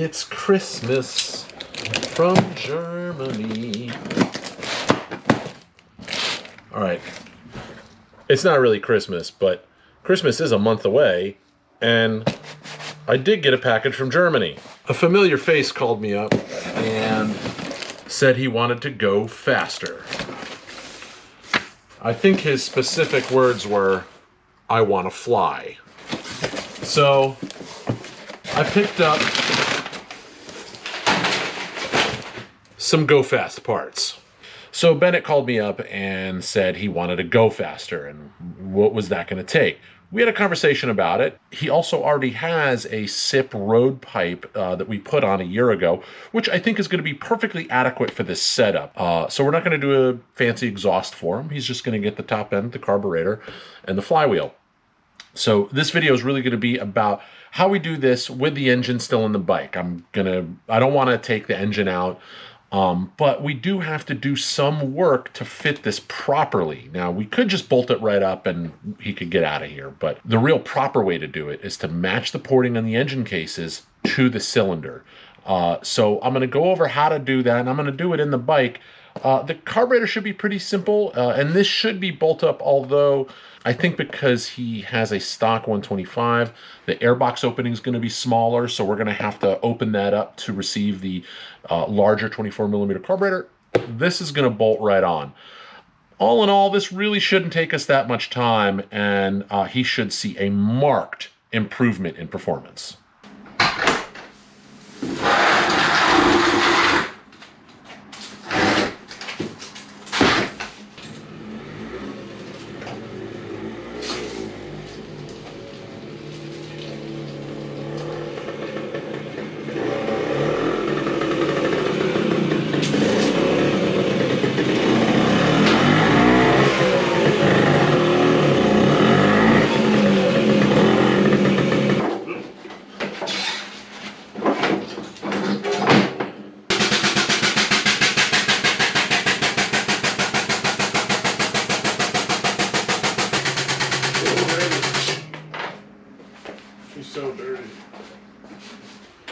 It's Christmas from Germany. All right. It's not really Christmas, but Christmas is a month away, and I did get a package from Germany. A familiar face called me up and said he wanted to go faster. I think his specific words were, "I want to fly." So I picked up some go fast parts. So Bennet called me up and said he wanted to go faster, and what was that going to take? We had a conversation about it. He also already has a SIP road pipe that we put on a year ago, which I think is going to be perfectly adequate for this setup. So we're not going to do a fancy exhaust for him. He's just going to get the top end, the carburetor, and the flywheel. So this video is really going to be about how we do this with the engine still in the bike. I don't want to take the engine out. But we do have to do some work to fit this properly. Now, we could just bolt it right up and he could get out of here, but the real proper way to do it is to match the porting on the engine cases to the cylinder. So I'm going to go over how to do that, and I'm going to do it in the bike. The carburetor should be pretty simple, and this should be bolt up, although I think because he has a stock 125, the airbox opening is going to be smaller, so we're going to have to open that up to receive the larger 24mm carburetor. This is going to bolt right on. All in all, this really shouldn't take us that much time, and he should see a marked improvement in performance. So dirty.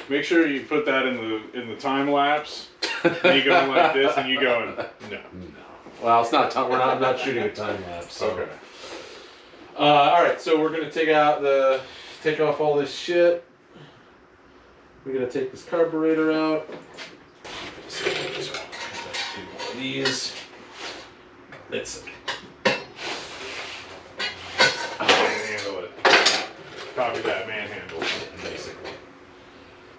Make sure you put that in the time lapse. Me going like this and you going no. Well, it's not. I'm not shooting a time lapse. So. Okay. All right. So we're gonna take off all this shit. We're gonna take this carburetor out. So just do one of these. Let's Manhandle it. Copy that, manhandle. basically.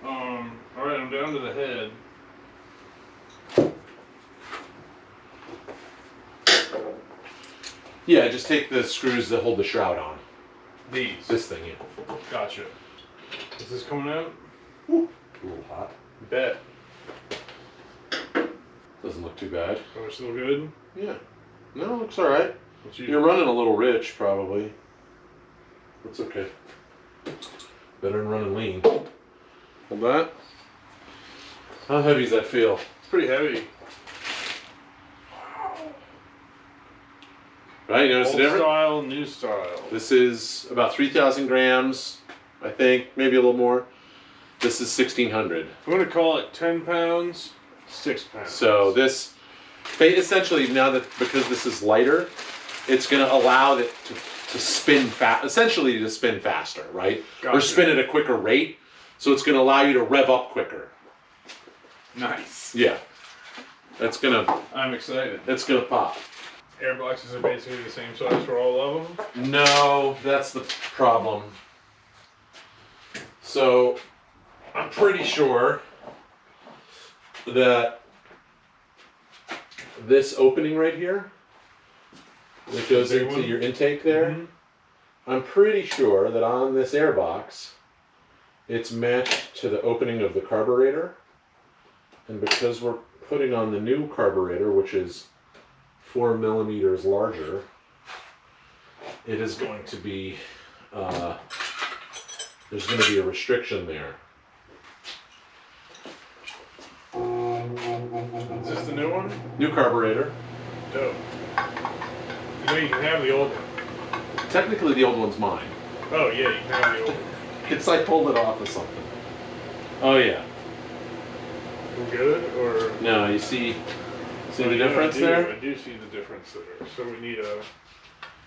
All right, I'm down to the head. Yeah, just take the screws that hold the shroud on. These. This thing, yeah. Gotcha. Is this coming out? Woo. A little hot. Bet. Doesn't look too bad. Oh, it's still good? Yeah. No, it looks all right. What's You're running a little rich, probably. That's okay. Better than running lean. Hold that. How heavy does that feel? It's pretty heavy. Right, you notice the Old difference? style, new style. This is about 3,000 grams, I think, maybe a little more. This is 1,600. I'm going to call it 10 pounds, 6 pounds. So this, essentially, now that because this is lighter, it's going to allow it to spin fast, essentially to spin faster, right? Gotcha. Or spin at a quicker rate. So it's going to allow you to rev up quicker. Nice. Yeah. That's going to, I'm excited. it's going to pop. Airboxes are basically the same size for all of them? No, that's the problem. So I'm pretty sure that this opening right here that goes Big into one? your intake there, Mhm. I'm pretty sure that on this airbox it's matched to the opening of the carburetor, and because we're putting on the new carburetor, which is 4mm larger, it is going to be there's going to be a restriction there. Is this the new one? New carburetor. Dope. You know you can have the old one. Technically the old one's mine. Oh yeah, you can have the old one. It's like pulled it off of something. Oh yeah. We're good, or? No, you see the yeah, difference there? I do see the difference there. So we need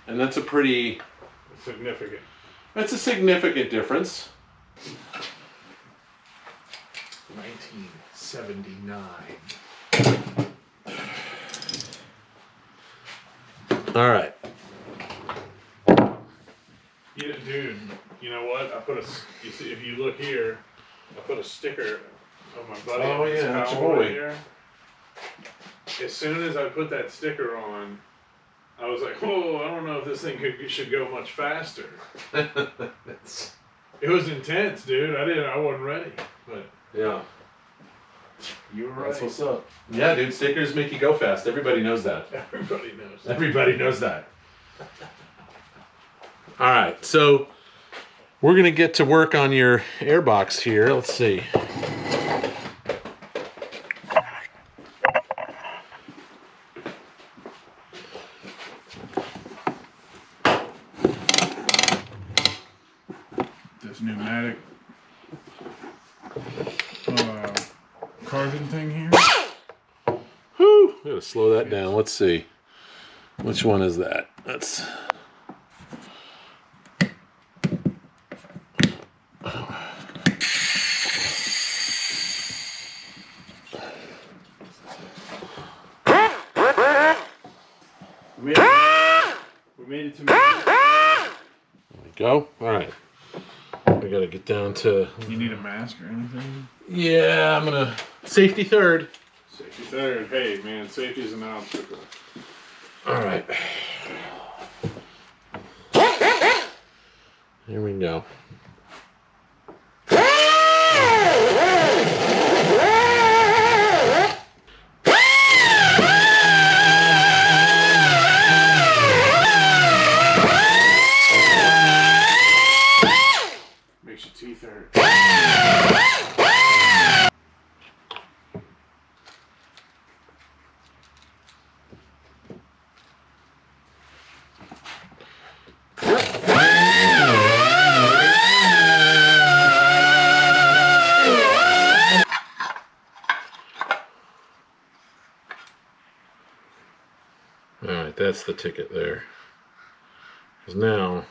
And that's a pretty... significant. That's a significant difference. 1979. All right. Yeah, dude, you know what? You see, if you look here, I put a sticker of my buddy. Oh, on his yeah, that's your cowl boy. right here. As soon as I put that sticker on, I was like, "Oh, I don't know if this thing should go much faster." It was intense, dude. I wasn't ready, but Yeah. you were right. That's what's up. Yeah, dude, stickers make you go fast. Everybody knows that. Everybody knows. Everybody knows that. All right, so we're going to get to work on your airbox here. Let's see. This pneumatic carbon thing here. Whew, I'm going to slow that down. Let's see. Which one is that? That's... We made it to me. There we go. All right. We got to get down to... You need a mask or anything? Yeah, I'm going to... Safety third. Safety third. Hey, man, safety's an obstacle. All right. Here we go. Makes your teeth hurt. All right, that's the ticket there. 'Cause now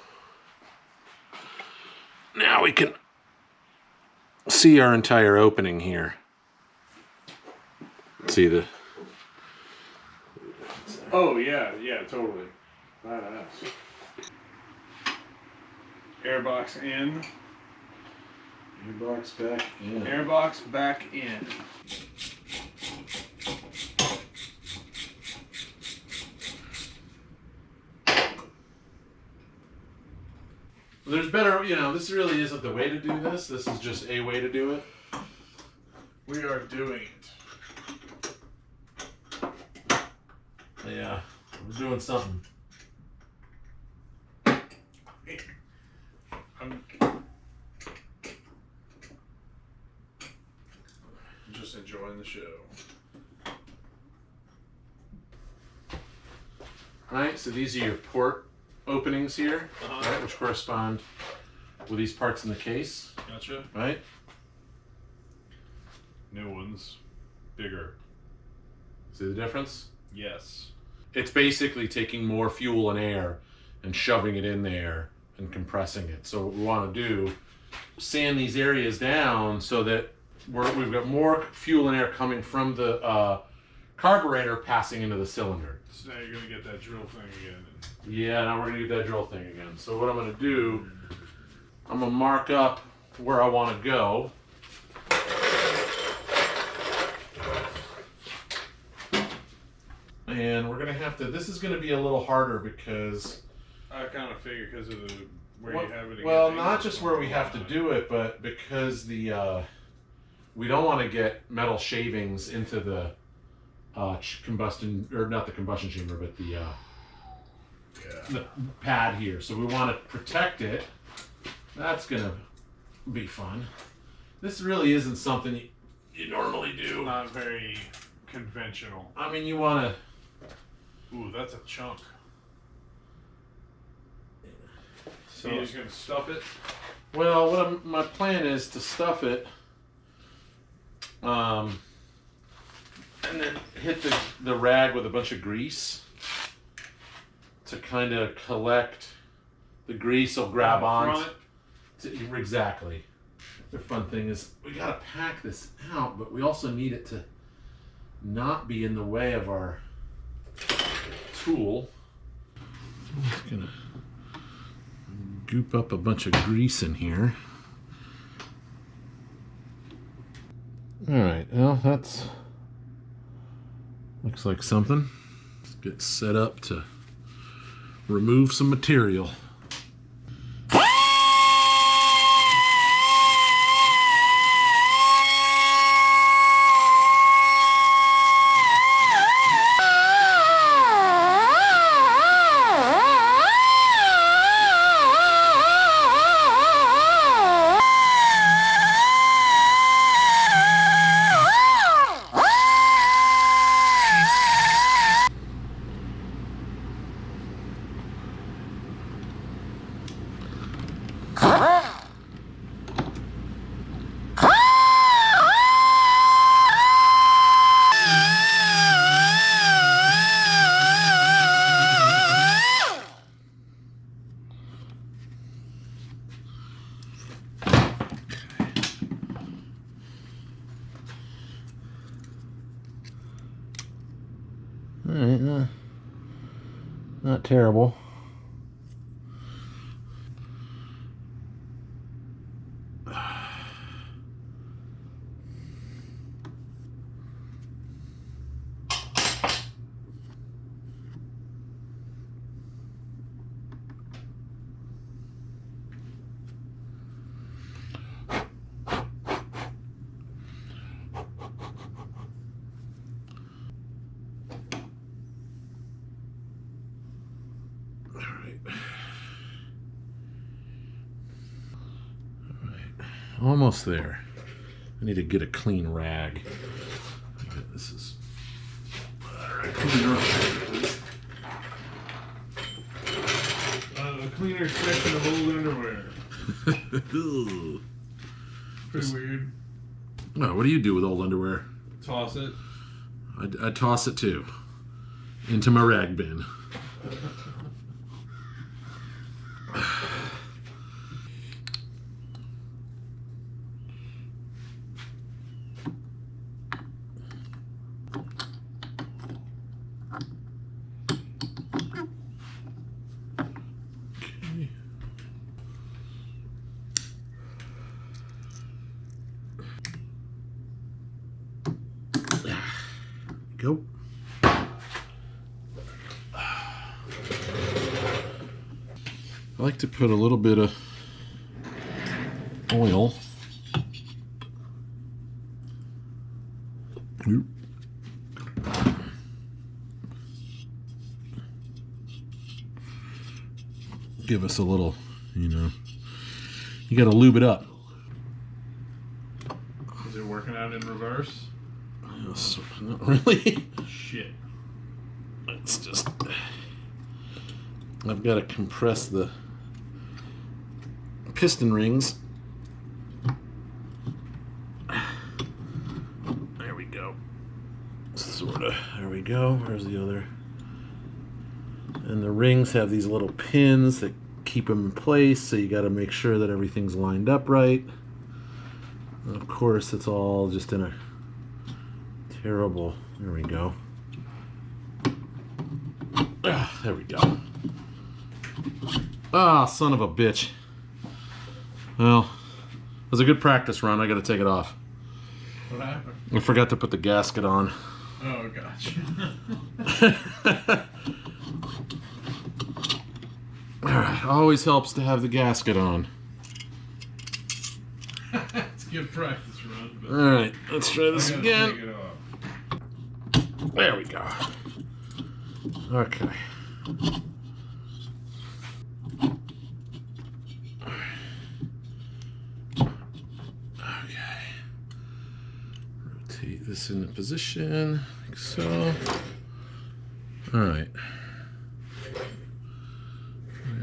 we can see our entire opening here. See the... Oh, yeah, totally. Badass. Airbox in. Airbox back in. Airbox back in. There's better, this really isn't the way to do this. This is just a way to do it. We are doing it. Yeah, we're doing something. I'm just enjoying the show. All right, so these are your port openings here, right, which correspond with these parts in the case, Gotcha. right? New ones. Bigger. See the difference? Yes. It's basically taking more fuel and air and shoving it in there and compressing it. So what we want to do, sand these areas down so that we've got more fuel and air coming from the carburetor passing into the cylinder. So now you're going to get that drill thing again. Yeah, now we're going to get that drill thing again. So what I'm going to do, I'm going to mark up where I want to go. And we're going to have to, this is going to be a little harder because... I kind of figure because of where you have it. Well, not just where we have to do it, but because we don't want to get metal shavings into the combustion, or not the combustion chamber, but the pad here. So we want to protect it. That's going to be fun. This really isn't something you normally do. Not very conventional. I mean, you want to... Ooh, that's a chunk. So you're just going to stuff it? Well, my plan is to stuff it and then hit the rag with a bunch of grease to kind of collect the grease. Will grab on. Exactly. The fun thing is we gotta pack this out, but we also need it to not be in the way of our tool. I'm just gonna goop up a bunch of grease in here. All right, well, that's looks like something. Let's get set up to remove some material. All right, not terrible. Almost there. I need to get a clean rag. This is alright. A cleaner section of old underwear. Pretty weird. Oh, what do you do with old underwear? Toss it. I toss it too. Into my rag bin. Go. I like to put a little bit of oil. Give us a little, you got to lube it up. Is it working out in reverse? Not really. Shit. It's just, I've got to compress the piston rings. There we go. Sorta. There we go. Where's the other? And the rings have these little pins that keep them in place, so you got to make sure that everything's lined up right. And of course, it's all just in a terrible. There we go. There we go. Ah, son of a bitch. Well, it was a good practice run. I got to take it off. What happened? I forgot to put the gasket on. Oh, gotcha. Always helps to have the gasket on. It's a good practice run. But all right, let's try this again. Take it off. There we go. Okay. Okay. Rotate this into position, like so. All right.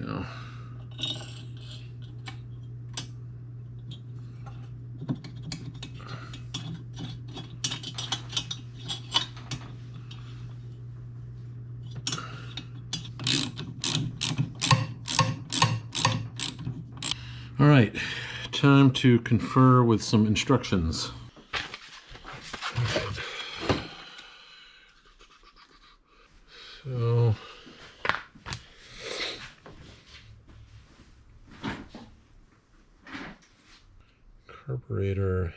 Now. All right, time to confer with some instructions. So, carburetor,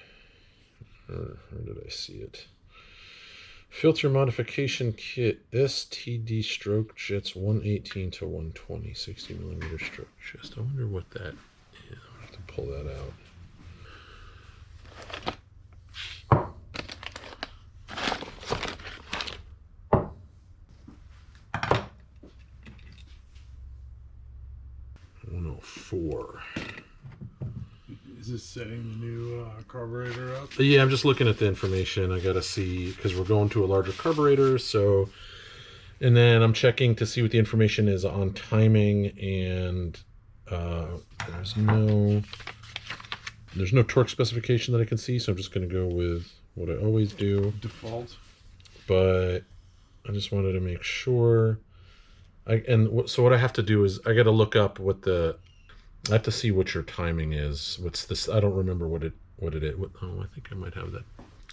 where did I see it? Filter modification kit, STD stroke jets 118 to 120, 60 millimeter stroke chest. I wonder what that is. I'll have to pull that out. Four. Is this setting the new carburetor up? Yeah, I'm just looking at the information. I gotta see because we're going to a larger carburetor. So, and then I'm checking to see what the information is on timing, and there's no torque specification that I can see. So I'm just gonna go with what I always do, Default. But I just wanted to make sure. So what I have to do is I got to look up I have to see what your timing is. What's this? I don't remember what it is. I think I might have that.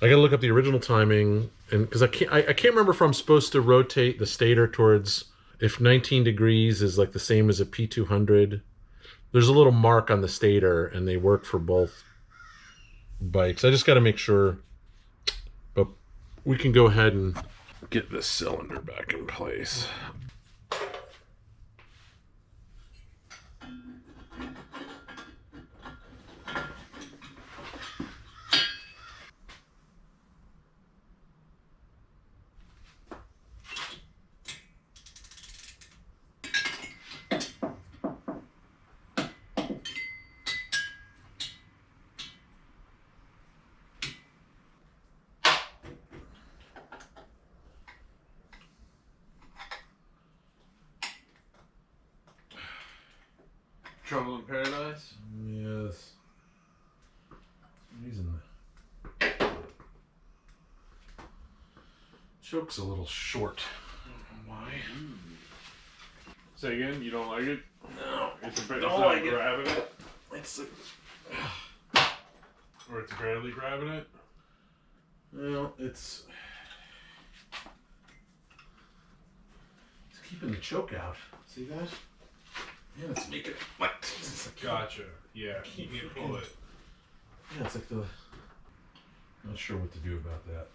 I got to look up the original timing, and because I can't remember if I'm supposed to rotate the stator towards, if 19 degrees is like the same as a P200. There's a little mark on the stator, and they work for both bikes. I just got to make sure. But we can go ahead and get this cylinder back in place. Trouble in Paradise? Yes. Reason the choke's a little short. I don't know why. Say again, you don't like it? No. It's Don't not like it. grabbing it? It's Or it's barely grabbing it? well, it's keeping the choke out. See that? Yeah, it's making it wet. Gotcha. Yeah, you can't pull it. Yeah, it's like not sure what to do about that.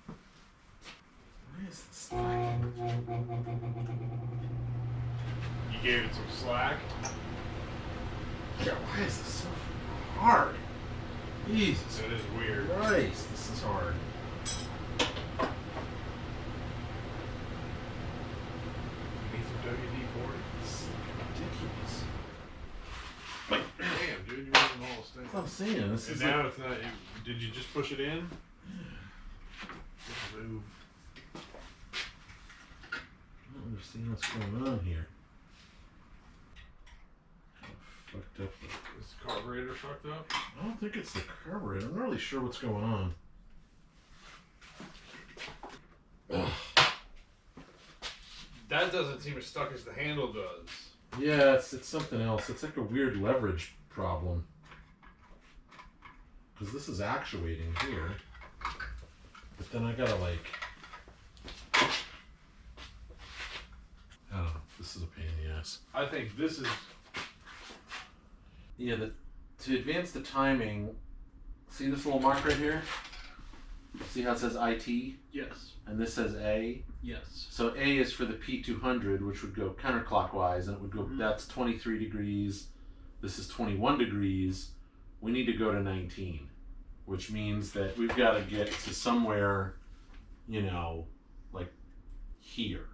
Why is this thing? You gave it some slack? Yeah, why is this so hard? Jesus That is weird. Christ, this is hard. You need some WD-40? It's ridiculous. Damn, dude, you're using the whole thing. That's what I'm saying. This And is now like, it's not. Did you just push it in? Move. I don't understand what's going on here. Fucked up. Is the carburetor fucked up? I don't think it's the carburetor. I'm not really sure what's going on. Ugh. That doesn't seem as stuck as the handle does. Yeah, it's something else. It's like a weird leverage problem. Because this is actuating here. But then I gotta like... I don't know. This is a pain in the ass. I think this is... Yeah, to advance the timing, see this little mark right here? See how it says IT? Yes. And this says A? Yes. So A is for the P200, which would go counterclockwise, and it would go, that's 23 degrees. This is 21 degrees. We need to go to 19, which means that we've got to get to somewhere, you know, like here,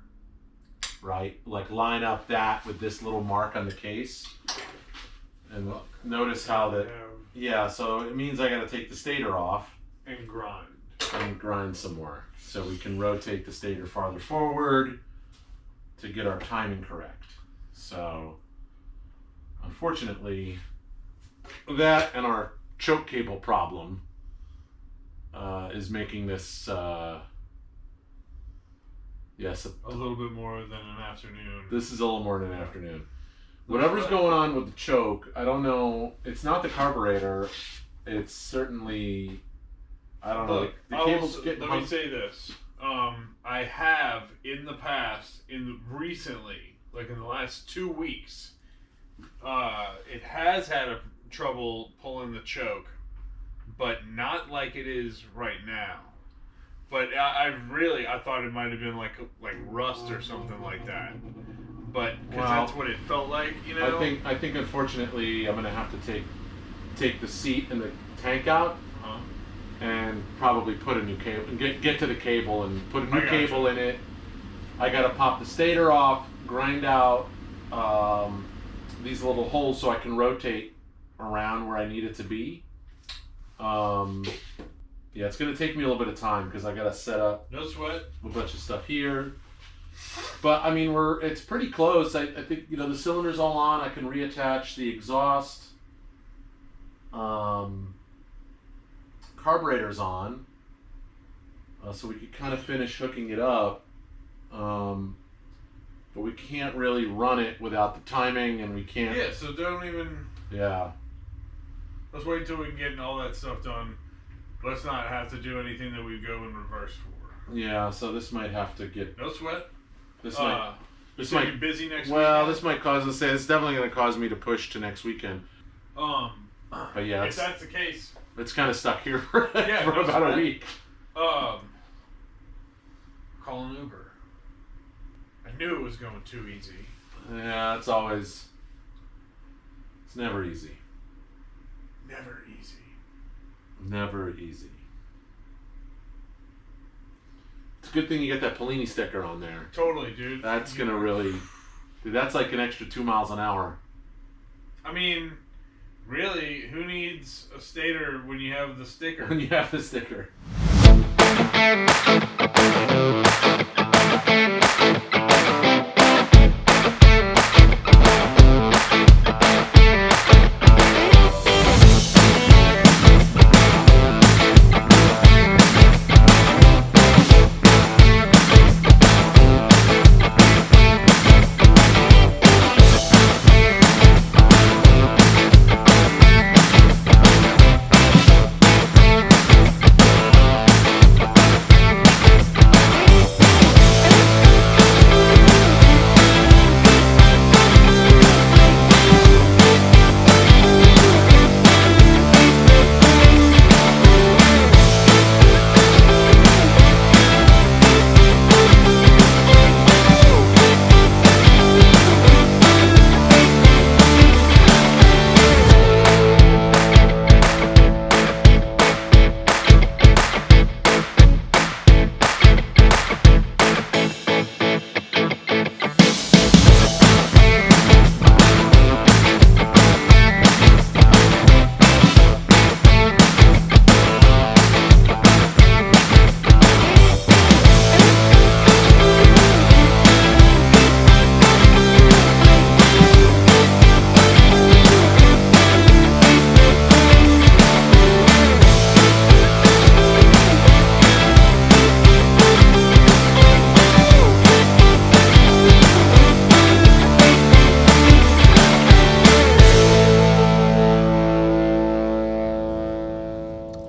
right? Like line up that with this little mark on the case. And notice how that, yeah, so it means I got to take the stator off. And grind. And grind some more. So we can rotate the stator farther forward to get our timing correct. So, unfortunately, that and our choke cable problem is making this, yes, A little bit more than an afternoon. this is a little more than an afternoon. Whatever's going on with the choke, I don't know. It's not the carburetor. It's certainly, I don't know. The cable's getting. Let me say this. I have in the past, recently, like in the last 2 weeks, it has had trouble pulling the choke, but not like it is right now. But I thought it might have been like rust or something like that. But because that's what it felt like, you know. I think unfortunately I'm gonna have to take the seat and the tank out, and probably put a new cable and get to the cable and put a new cable in it. I gotta pop the stator off, grind out these little holes so I can rotate around where I need it to be. Yeah, it's gonna take me a little bit of time because I gotta set up. No sweat. A bunch of stuff here. But I mean, it's pretty close. I think, you know, the cylinder's all on. I can reattach the exhaust. Carburetor's on, so we could kind of finish hooking it up. But we can't really run it without the timing, and we can't. Yeah, so don't even. Yeah. Let's wait until we can get all that stuff done. Let's not have to do anything that we go in reverse for. Yeah, so this might have to get. No sweat. This might be busy next week. Well, this might cause us. It's definitely going to cause me to push to next weekend. But yeah, if that's the case, it's kind of stuck here for no about sweat. a week. Call an Uber. I knew it was going too easy. Yeah, it's never easy. Never easy. Never easy. It's a good thing you get that Polini sticker on there. Totally, dude. That's gonna really, dude, that's like an extra 2 miles an hour. I mean, really, who needs a stator when you have the sticker? When you have the sticker.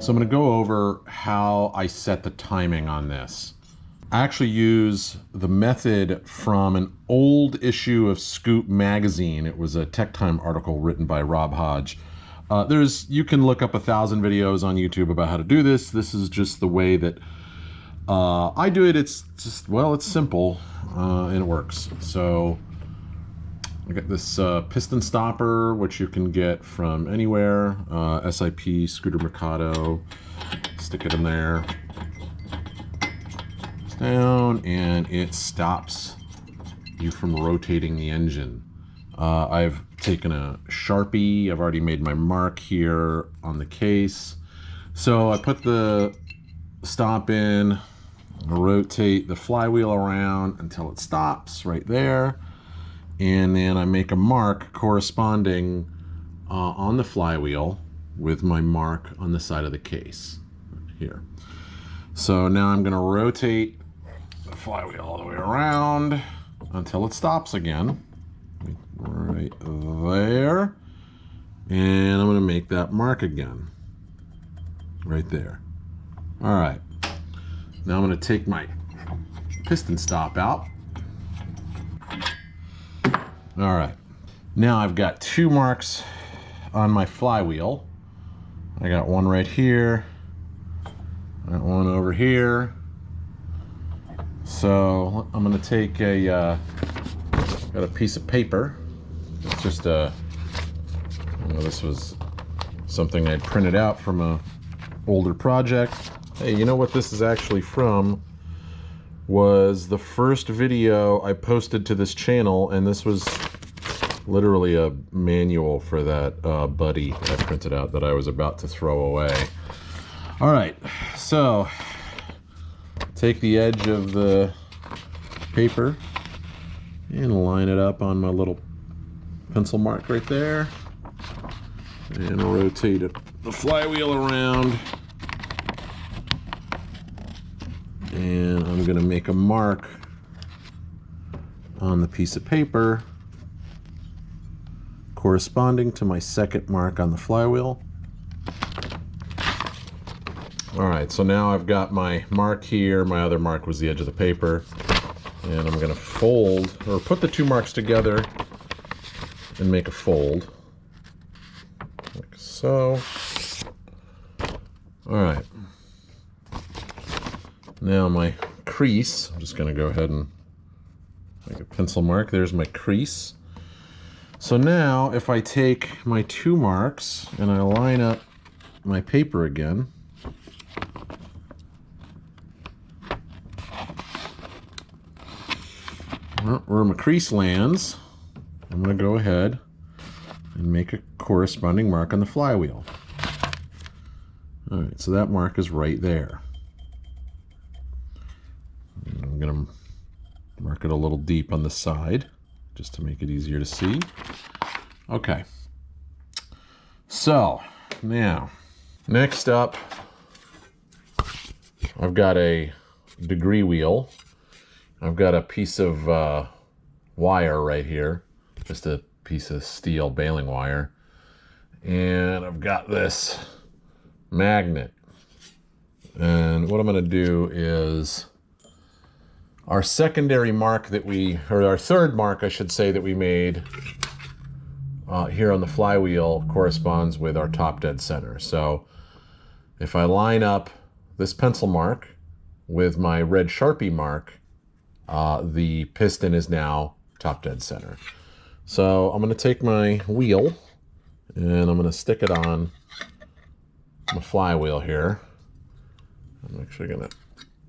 So I'm going to go over how I set the timing on this. I actually use the method from an old issue of Scoop magazine. It was a Tech Time article written by Rob Hodge. You can look up 1,000 videos on YouTube about how to do this. This is just the way that I do it. It's just, well, it's simple and it works. So I got this piston stopper, which you can get from anywhere. SIP, Scooter Mercado. Stick it in there. It's down, and it stops you from rotating the engine. I've taken a Sharpie. I've already made my mark here on the case. So I put the stop in, rotate the flywheel around until it stops right there. And then I make a mark corresponding on the flywheel with my mark on the side of the case here. So now I'm going to rotate the flywheel all the way around until it stops again. right there. And I'm going to make that mark again. Right there. All right. Now I'm going to take my piston stop out. All right. Now I've got 2 marks on my flywheel. I got one right here. Got one over here. So I'm going to take got a piece of paper. It's just this was something I'd printed out from a older project. Hey, you know what this is actually from? Was the first video I posted to this channel, and this was literally a manual for that buddy I printed out that I was about to throw away. All right, so take the edge of the paper and line it up on my little pencil mark right there, and rotate the flywheel around, and I'm going to make a mark on the piece of paper corresponding to my second mark on the flywheel. All right, so now I've got my mark here. My other mark was the edge of the paper, and I'm going to fold, or put the 2 marks together and make a fold, like so. All right. Now my crease, I'm just going to go ahead and make a pencil mark. There's my crease. So now if I take my 2 marks and I line up my paper again, where my crease lands, I'm going to go ahead and make a corresponding mark on the flywheel. All right, so that mark is right there. And I'm going to mark it a little deep on the side just to make it easier to see. Okay. So now, next up, I've got a degree wheel. I've got a piece of wire right here, just a piece of steel baling wire, and I've got this magnet. And what I'm going to do is our secondary mark that or our third mark, I should say, that we made here on the flywheel corresponds with our top dead center. So if I line up this pencil mark with my red Sharpie mark, the piston is now top dead center. So I'm going to take my wheel and I'm going to stick it on my flywheel here. I'm actually going to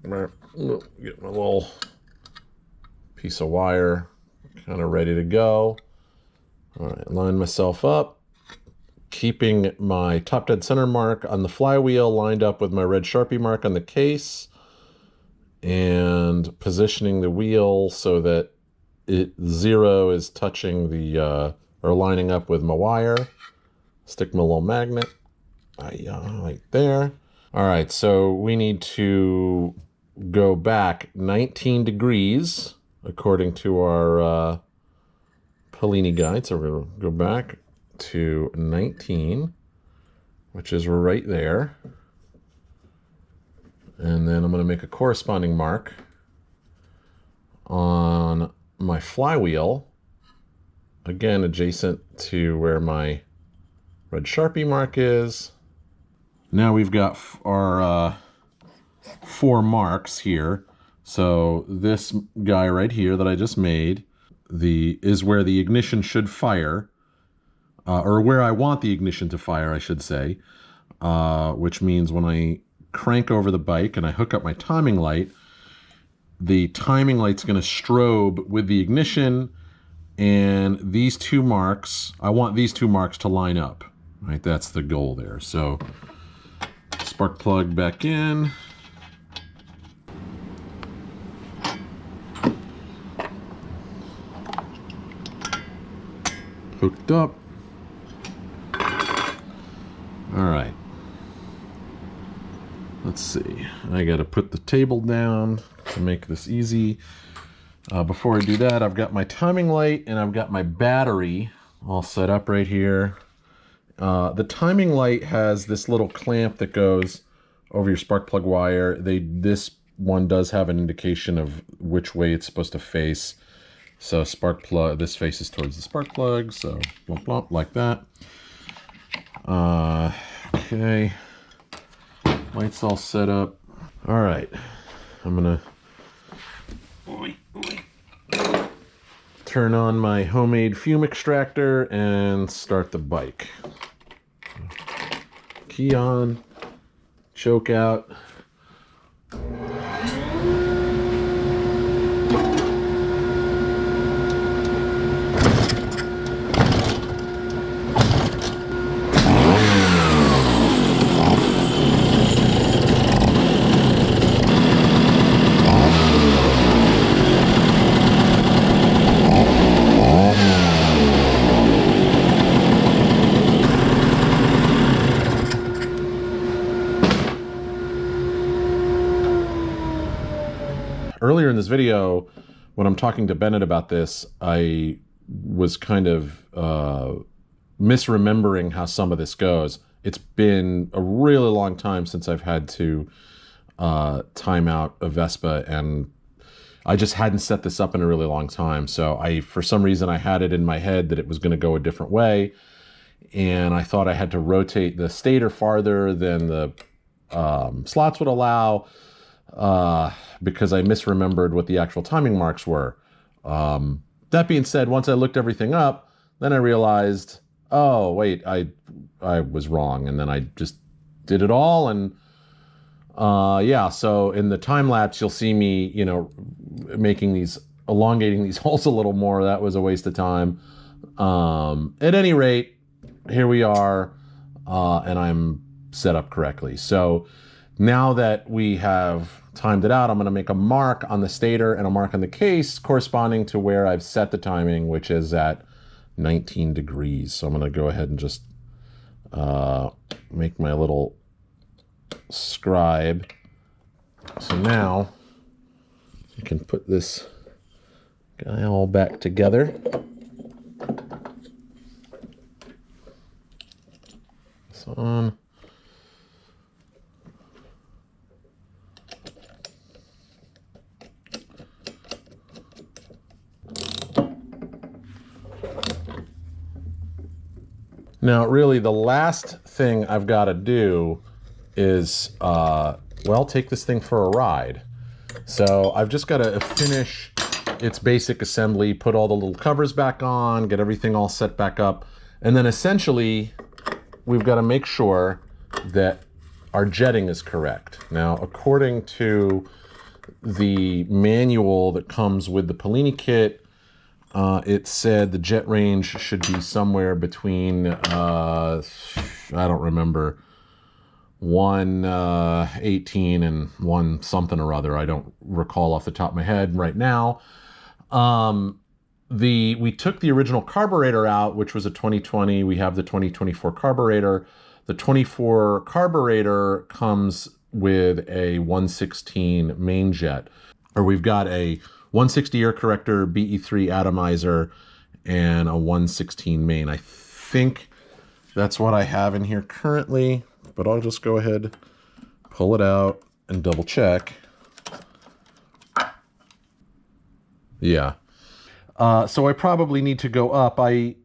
get my little piece of wire kind of ready to go. All right, line myself up, keeping my top dead center mark on the flywheel lined up with my red Sharpie mark on the case, and positioning the wheel so that zero is touching the, or lining up with my wire. Stick my little magnet right there. All right, so we need to go back 19 degrees according to our Polini guide. So we're going to go back to 19, which is right there. And then I'm going to make a corresponding mark on my flywheel, again adjacent to where my red Sharpie mark is. Now we've got our 4 marks here. So this guy right here that I just made is where the ignition should fire, or where I want the ignition to fire, I should say, which means when I crank over the bike and I hook up my timing light, the timing light's going to strobe with the ignition, and these 2 marks, I want these 2 marks to line up, right? That's the goal there. So spark plug back in. Hooked up. All right. Let's see. I got to put the table down to make this easy. Before I do that, I've got my timing light and I've got my battery all set up right here. The timing light has this little clamp that goes over your spark plug wire. This one does have an indication of which way it's supposed to face. So spark plug, this faces towards the spark plug, so blump, blump, like that. Okay, lights all set up. All right, I'm gonna turn on my homemade fume extractor and start the bike. Key on, choke out. Earlier in this video, when I'm talking to Bennet about this, I was kind of misremembering how some of this goes. It's been a really long time since I've had to time out a Vespa, and I just hadn't set this up in a really long time. So for some reason, I had it in my head that it was going to go a different way, and I thought I had to rotate the stator farther than the slots would allow. Because I misremembered what the actual timing marks were. That being said, once I looked everything up, then I realized, oh, wait, I was wrong. And then I just did it all. And yeah, so in the time lapse, you'll see me, you know, elongating these holes a little more. That was a waste of time. At any rate, here we are, and I'm set up correctly. So now that we have timed it out, I'm going to make a mark on the stator and a mark on the case corresponding to where I've set the timing, which is at 19 degrees. So I'm going to go ahead and just make my little scribe. So now I can put this guy all back together. This on. Now, really, the last thing I've got to do is, well, take this thing for a ride. So I've just got to finish its basic assembly, put all the little covers back on, get everything all set back up. And then essentially, we've got to make sure that our jetting is correct. Now, according to the manual that comes with the Polini kit, it said the jet range should be somewhere between, I don't remember, 118 and 1 something or other. I don't recall off the top of my head right now. We took the original carburetor out, which was a 2020. We have the 2024 carburetor. The 24 carburetor comes with a 116 main jet, or we've got a 160 air corrector, BE3 atomizer, and a 116 main. I think that's what I have in here currently, but I'll just go ahead, pull it out, and double check. Yeah. So I probably need to go up. I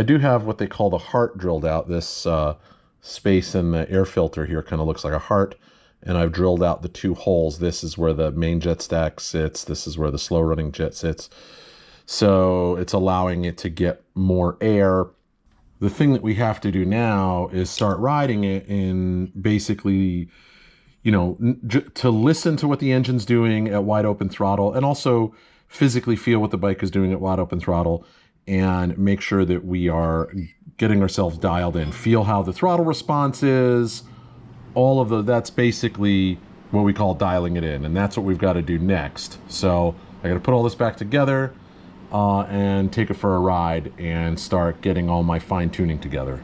do have what they call the heart drilled out. This space in the air filter here kind of looks like a heart. And I've drilled out the 2 holes. This is where the main jet stack sits. This is where the slow running jet sits. So it's allowing it to get more air. The thing that we have to do now is start riding it and basically, you know, to listen to what the engine's doing at wide open throttle, and also physically feel what the bike is doing at wide open throttle, and make sure that we are getting ourselves dialed in. Feel how the throttle response is. All of that's basically what we call dialing it in, and that's what we've got to do next. So I got to put all this back together and take it for a ride and start getting all my fine tuning together.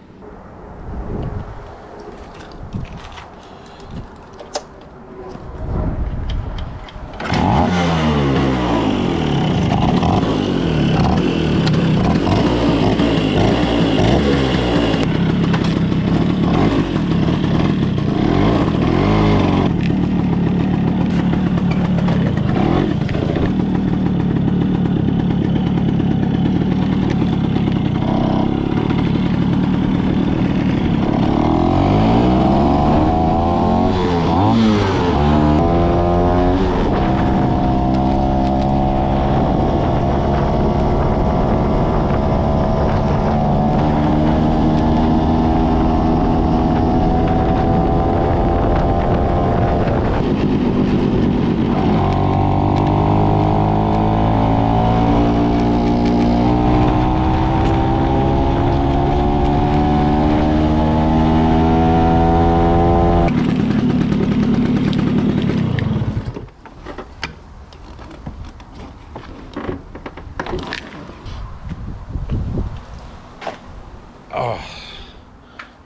Oh,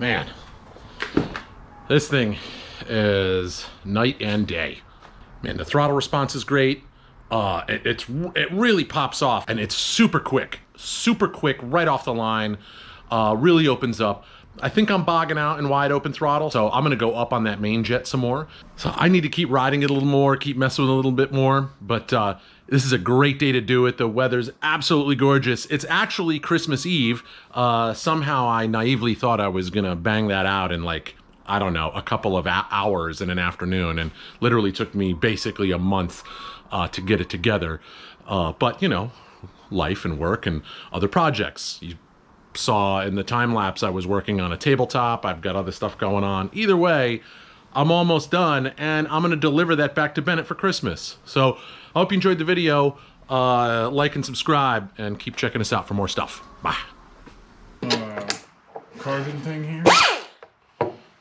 man. This thing is night and day. Man, the throttle response is great. It really pops off, and it's super quick right off the line. Really opens up. I think I'm bogging out in wide open throttle, so I'm gonna go up on that main jet some more. So I need to keep riding it a little more, keep messing with it a little bit more, but this is a great day to do it. The weather's absolutely gorgeous. It's actually Christmas Eve. Somehow I naively thought I was gonna bang that out in like, I don't know, a couple of hours in an afternoon, and literally took me basically a month to get it together. But you know, life and work and other projects. You saw in the time lapse I was working on a tabletop. I've got other stuff going on. Either way, I'm almost done, and I'm gonna deliver that back to Bennet for Christmas. So I hope you enjoyed the video. Like and subscribe, and keep checking us out for more stuff. Bye. Carbon thing here.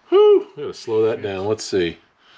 Whew, I'm gonna slow that down. Let's see.